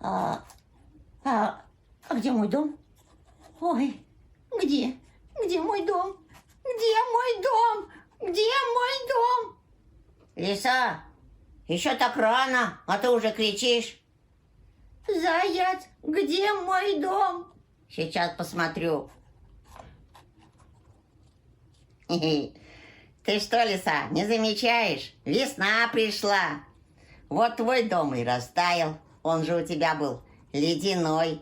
А, а где мой дом? Ой, где? Где мой дом? Где мой дом? Где мой дом? Лиса, еще так рано, а ты уже кричишь. Заяц, где мой дом? Сейчас посмотрю. Ты что, лиса, не замечаешь? Весна пришла. Вот твой дом и растаял. Он же у тебя был ледяной.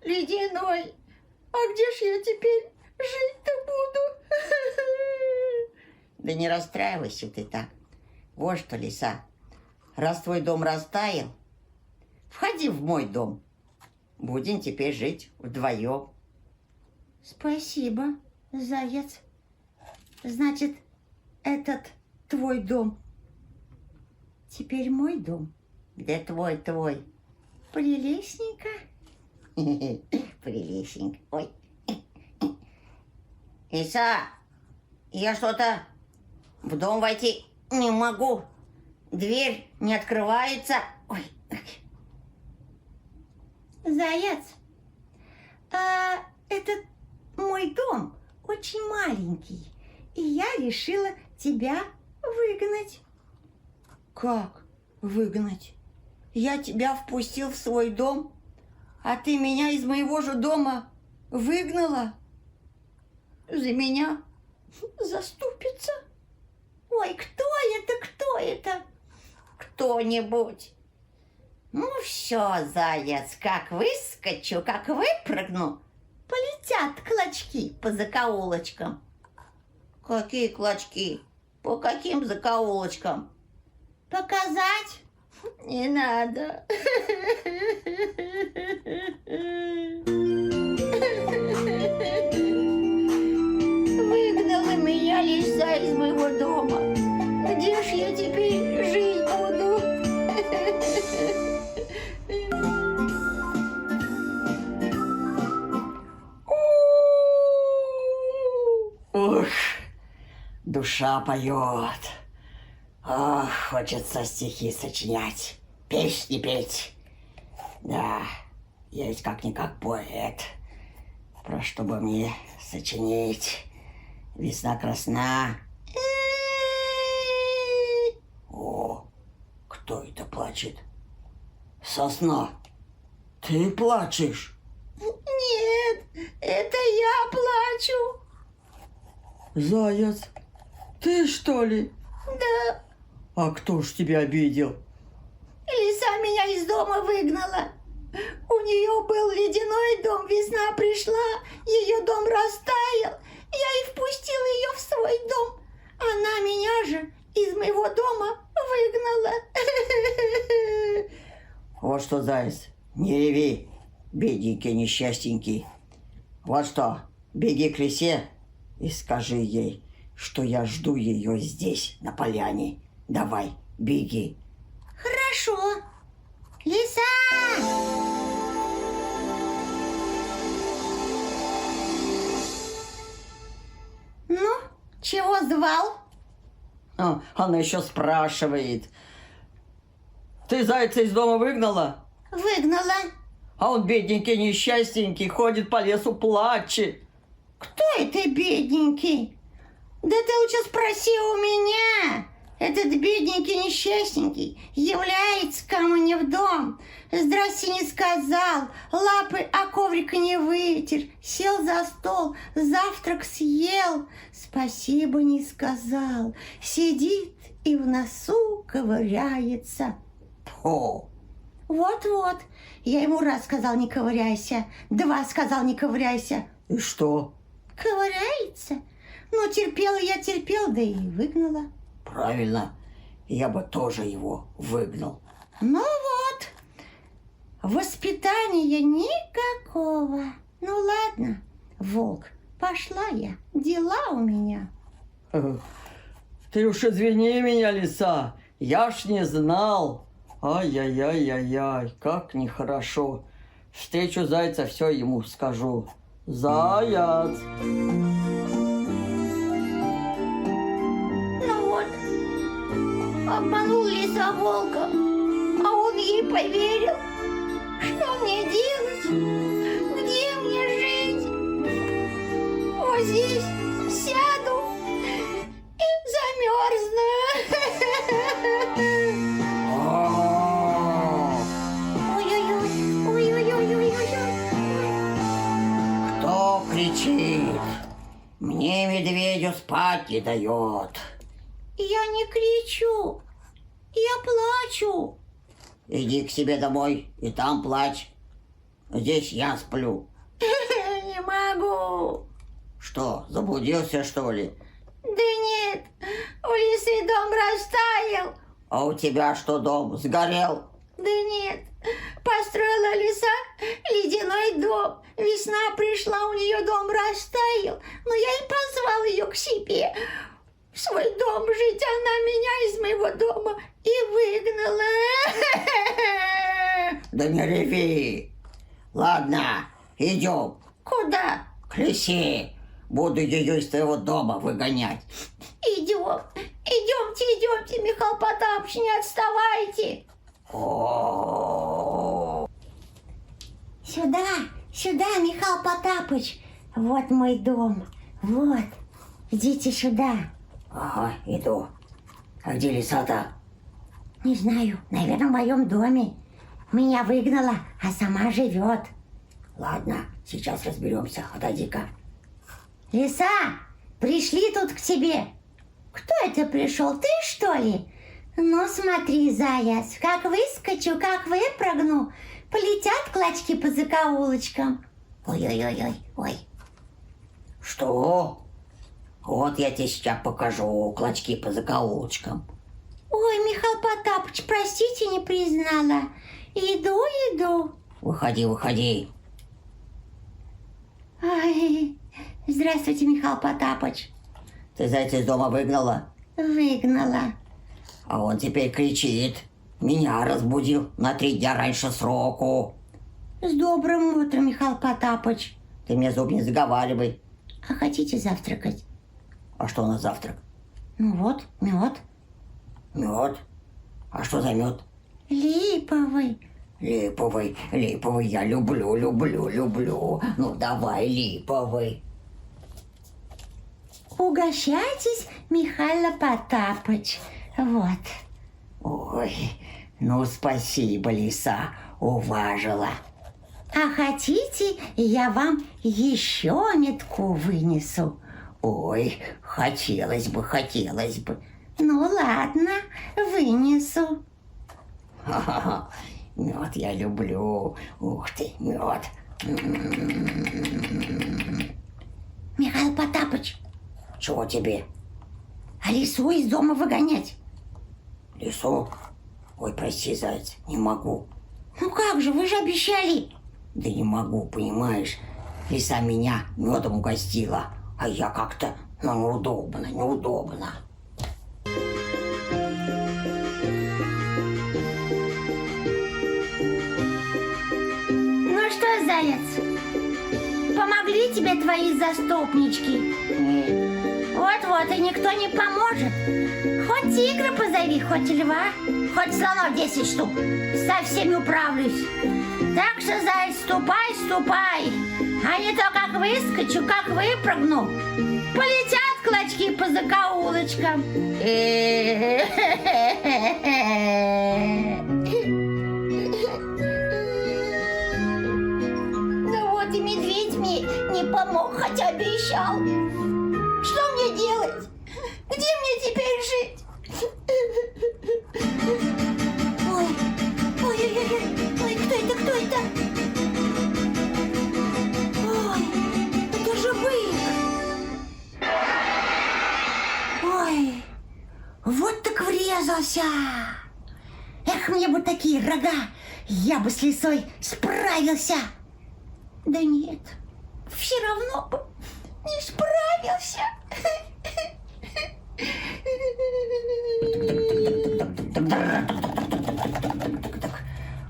Ледяной. А где ж я теперь жить-то буду? Да не расстраивайся ты так. Вот что, лиса, раз твой дом растаял, входи в мой дом. Будем теперь жить вдвоем. Спасибо, заяц. Значит, этот твой дом теперь мой дом. Да твой. Прелестненько. Прелестненько. Ой. Лиса, я что-то в дом войти не могу. Дверь не открывается. Ой. Заяц, этот мой дом очень маленький, и я решила тебя выгнать. Как выгнать? Я тебя впустил в свой дом, а ты меня из моего же дома выгнала? За меня заступится? Ой, кто это? Кто-нибудь. Ну все, заяц, как выскочу, как выпрыгну, полетят клочки по закоулочкам. Какие клочки? По каким закоулочкам? Показать? Не надо. Выгнала меня лиса из моего дома. Где ж я теперь жить буду? Ух, душа поет. Ох, хочется стихи сочинять, песни петь. Да, я ведь как-никак поэт. Про что бы мне сочинить? Весна красна. О, кто это плачет? Сосна, ты плачешь? Нет, это я плачу. Заяц, ты что ли? Да, А кто ж тебя обидел? лиса меня из дома выгнала. У нее был ледяной дом, весна пришла, ее дом растаял. Я и впустила ее в свой дом. Она меня же из моего дома выгнала. Вот что, заяц, не реви, бедненький, несчастненький. Вот что, беги к лисе и скажи ей, что я жду ее здесь, на поляне. Давай, беги. Хорошо. Лиса! Ну, чего звал? Она еще спрашивает. Ты зайца из дома выгнала? Выгнала. А он бедненький, несчастненький, ходит по лесу, плачет. Кто это бедненький? Да ты лучше спроси у меня. Этот бедненький несчастненький является ко мне в дом. Здрасте не сказал, лапы о коврик не вытер, сел за стол, завтрак съел, спасибо не сказал, сидит и в носу ковыряется. О, Вот-вот, я ему раз сказал не ковыряйся, два сказал не ковыряйся. И что? Ковыряется. Ну, терпела я, да и выгнала. правильно, я бы тоже его выгнал. Ну вот, воспитания никакого. Ну ладно, волк, пошла я, дела у меня. Ты уж извини меня, лиса, я ж не знал. Ай-яй-яй-яй-яй, как нехорошо. Встречу зайца, все ему скажу. Заяц! Ну вот, обманул лиса волка, а он ей поверил. ночью спать не дает. Я не кричу, я плачу. Иди к себе домой и там плачь. Здесь я сплю. Не могу. Что, заблудился, что ли? Да нет, у лисы дом растаял. А у тебя что, дом сгорел? Да нет, построила лиса ледяной дом. Весна пришла, у нее дом растаял. Но я и позвал ее к себе в свой дом жить. Она меня из моего дома и выгнала. Да не реви. Ладно, идем Куда? к лисе. Буду ее из твоего дома выгонять. Идем. Идемте, Михаил Потапыч, не отставайте. О, Сюда, Михаил Потапыч. Вот мой дом. Вот. Идите сюда. ага, иду. А где лиса-то? Не знаю, наверное, в моем доме. Меня выгнала, а сама живет. Ладно, сейчас разберемся. Отойди-ка. Лиса, пришли тут к тебе. Кто это пришел? Ты, что ли? Ну, смотри, заяц, как выскочу, как выпрыгну, полетят клочки по закоулочкам. Ой-ой-ой-ой, ой. Что? Вот я тебе сейчас покажу клочки по закоулочкам. Ой, Михаил Потапыч, простите, не признала. Иду. Выходи, выходи. Ой, здравствуйте, Михаил Потапыч. Ты зайца из дома выгнала? Выгнала. А он теперь кричит. Меня разбудил на 3 дня раньше сроку. С добрым утром, Михаил Потапыч. Ты мне зуб не заговаривай. А хотите завтракать? А что на завтрак? Ну вот, мед. Мед? А что за мед? Липовый. Липовый, липовый я люблю. Ну давай, липовый. Угощайтесь, Михаил Потапыч. Вот. Ой, ну спасибо, лиса, уважила. А хотите, я вам еще метку вынесу? Ой, хотелось бы. Ну ладно, вынесу. Ха-ха-ха, мед я люблю. Ух ты, мед. Михаил Потапыч, Чего тебе? а лису из дома выгонять? Лису? Ой, прости, заяц, не могу. Ну как же, вы же обещали. Да не могу, понимаешь? Лиса меня медом угостила, а я как-то, неудобно. Ну что, заяц, помогли тебе твои заступнички? Вот-вот, и никто не поможет. Хоть тигра позови, хоть льва, хоть слонов 10 штук. Со всеми управлюсь. Так что, заяц, ступай. А не то, как выскочу, как выпрыгну, полетят клочки по закоулочкам. Ну вот и медведь мне не помог, хотя обещал. Что мне делать? Где мне теперь жить? Ой, кто это? Ой, это же бык. Ой, вот так врезался. Эх, мне бы такие рога, я бы с лисой справился. Да нет, все равно бы не справился.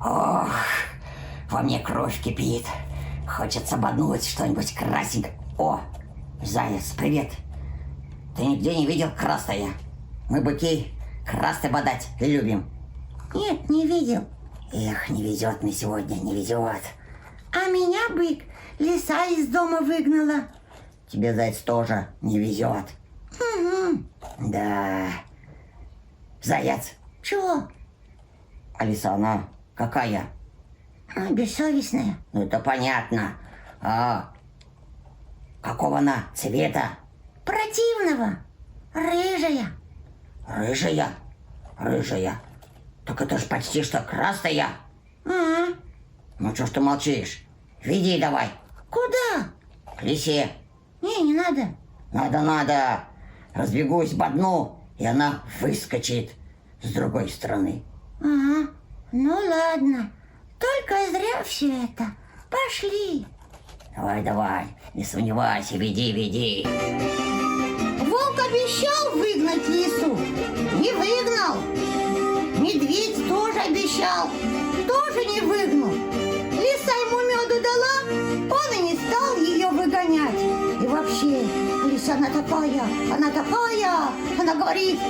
Ох, во мне кровь кипит. Хочется боднуть что-нибудь красненькое. О, заяц, привет. Ты нигде не видел красное? Мы, быки, красное бодать любим. Нет, не видел. Эх, не везет мне сегодня, не везет. А меня, бык, лиса из дома выгнала. Тебе, заяц, тоже не везет. Угу. Да. Заяц, Чего? а лиса она какая? Бессовестная. Ну, это понятно. А какого она цвета? противного. Рыжая. Рыжая? Рыжая? Так это ж почти что красная. А, Ну что ж ты молчишь? Веди давай. куда? К лисе. Не надо. Надо. Разбегусь в одну, и она выскочит с другой стороны. Ага, ну ладно. Только зря все это. Пошли. Давай, не сомневайся, веди. Волк обещал выгнать лису. Не выгнал. Медведь тоже обещал. Тоже не выгнал. Лиса ему меду дала, он и не стал ее выгонять. И вообще, лиса она такая. Она говорит,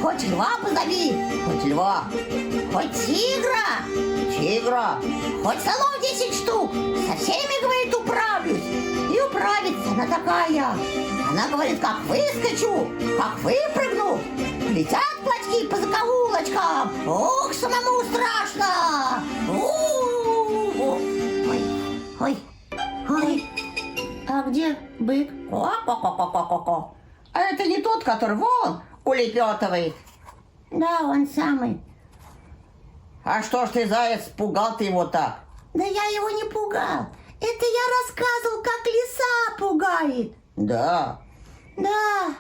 хоть льва позови, Хоть льва, хоть тигра, хоть слонов 10 штук. Со всеми, говорит, управлюсь. И управится она такая. Она говорит, как выскочу, как выпрыгну, летят клочки по закоулочкам. Ох, самому страшно. Ой. А где бык? Ко-ко-ко-ко-ко-ко. А это не тот, который вон улепетывает. Да, он самый. А что ж ты, заяц, пугал ты его так? Да я его не пугал. Это я рассказывал, как лиса пугает. Да. Да,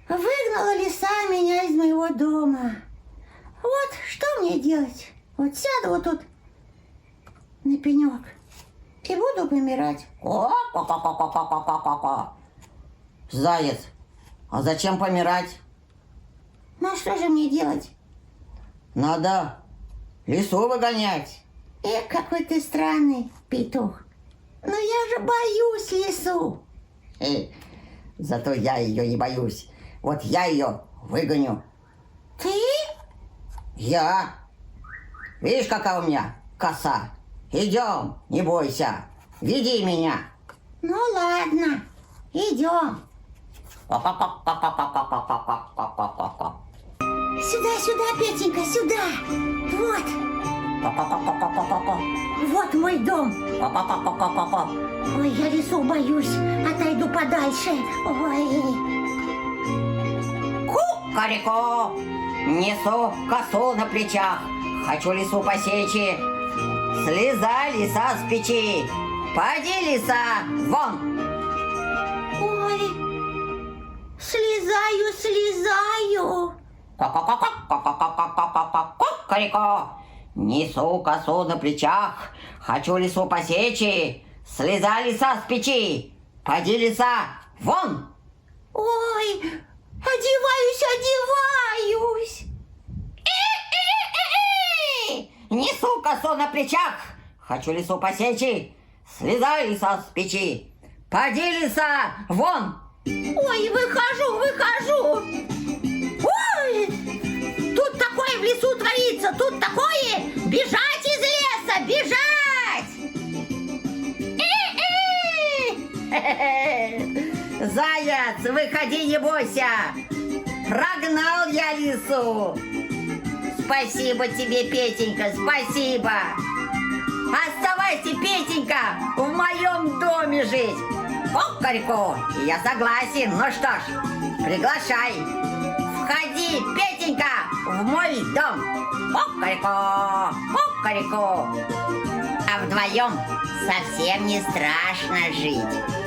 выгнала лиса меня из моего дома. Вот что мне делать? Вот сяду вот тут на пенек и буду помирать. Ко-ко-ко-ко-ко-ко-ко-ко. Заяц, а зачем помирать? Ну а что же мне делать? Надо лису выгонять. Какой ты странный, петух. Но я же боюсь лису. Зато я ее не боюсь. Вот я ее выгоню. Ты? Я? Видишь, какая у меня коса? Идем, не бойся. Веди меня. Ну ладно, идем. Ко-ко-ко-ко-ко-ко-ко-ко-ко-ко-ко. Сюда, Петенька, сюда. Вот. Вот мой дом. Ко-ко-ко-ко-ко-ко. Ой, я лису боюсь. Отойду подальше. Ой. Кукареку! Несу косу на плечах. Хочу лису посечь. Слезай, лиса, с печи. Поди, лиса, вон. Ой. Слезаю. Кукареку! Несу косу на плечах. Хочу лису посечь. Слезай, лиса, с печи. Поди, лиса, вон. Ой, одеваюсь. Несу косу на плечах. Хочу лису посечь. Слезай, лиса, с печи. Поди, лиса, вон. Ой, выхожу. Ой, тут такое в лесу творится, тут такое. Бежать из леса, бежать. Заяц, выходи, не бойся. Прогнал я лису. Спасибо тебе, Петенька, спасибо. Оставайся, Петенька, в моем доме жить. Кукареку, я согласен. Ну что ж, приглашай. Входи, Петенька, в мой дом. Кукареку. А вдвоем совсем не страшно жить.